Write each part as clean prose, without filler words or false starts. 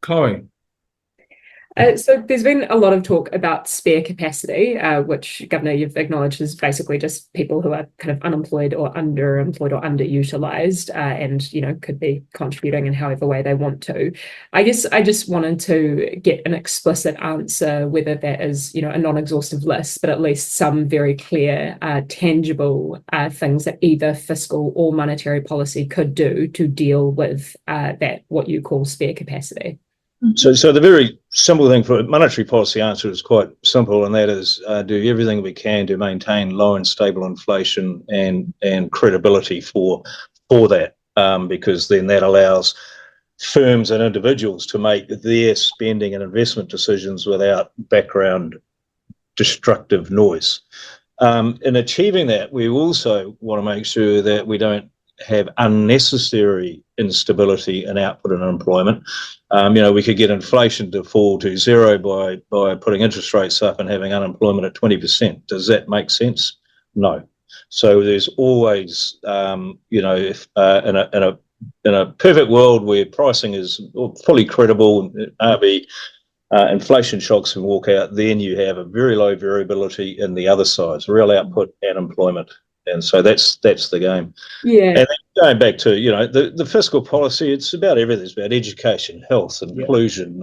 Chloe. So there's been a lot of talk about spare capacity, which, Governor, you've acknowledged is basically just people who are kind of unemployed or underemployed or underutilised, and, you know, could be contributing in however way they want to. I guess I just wanted to get an explicit answer, whether that is, you know, a non-exhaustive list, but at least some very clear, tangible things that either fiscal or monetary policy could do to deal with that, what you call spare capacity. So the very simple thing for a monetary policy answer is quite simple, and that is do everything we can to maintain low and stable inflation and credibility for that, because then that allows firms and individuals to make their spending and investment decisions without background destructive noise. In achieving that, we also want to make sure that we don't have unnecessary instability in output and employment. You know, we could get inflation to fall to zero by putting interest rates up and having unemployment at 20%. Does that make sense? No. So there's always, you know, if in a perfect world where pricing is fully credible, inflation shocks can walk out, then you have a very low variability in the other sides, real output and employment. And so that's the game. Yeah. And then going back to, you know, the fiscal policy, it's about everything. It's about education, health, inclusion,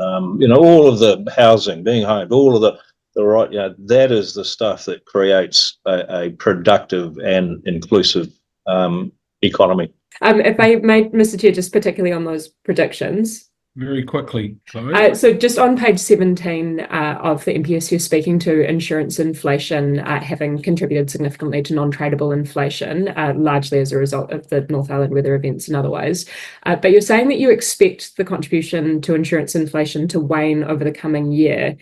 you know, all of the housing, being homed, all of the right, you know, that is the stuff that creates a productive and inclusive economy. If I may, Mr. Chair, just particularly on those predictions. Very quickly, Chloe. So just on page 17 of the MPS, you're speaking to insurance inflation having contributed significantly to non-tradable inflation, largely as a result of the North Island weather events and otherwise. But you're saying that you expect the contribution to insurance inflation to wane over the coming year.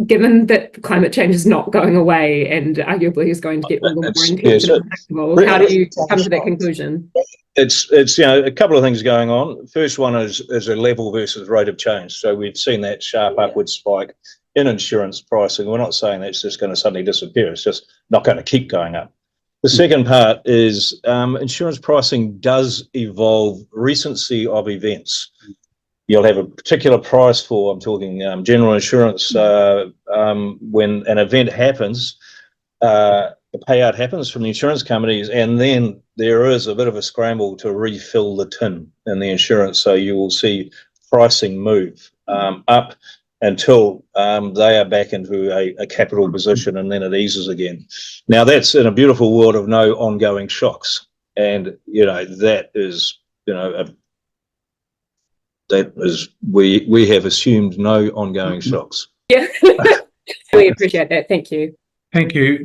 Given that climate change is not going away and arguably is going to get all the more intense and unpredictable, how do you come to that conclusion? It's you know, a couple of things going on. First one is a level versus rate of change. So we've seen that sharp upward spike in insurance pricing. We're not saying that's just going to suddenly disappear. It's just not going to keep going up. The second part is insurance pricing does evolve recency of events. You'll have a particular price for, I'm talking general insurance, when an event happens, the payout happens from the insurance companies, and then there is a bit of a scramble to refill the tin in the insurance. So you will see pricing move up until they are back into a capital position, and then it eases again. Now that's in a beautiful world of no ongoing shocks. And, you know, that is, you know, we have assumed no ongoing shocks. Yeah, we appreciate that. Thank you. Thank you.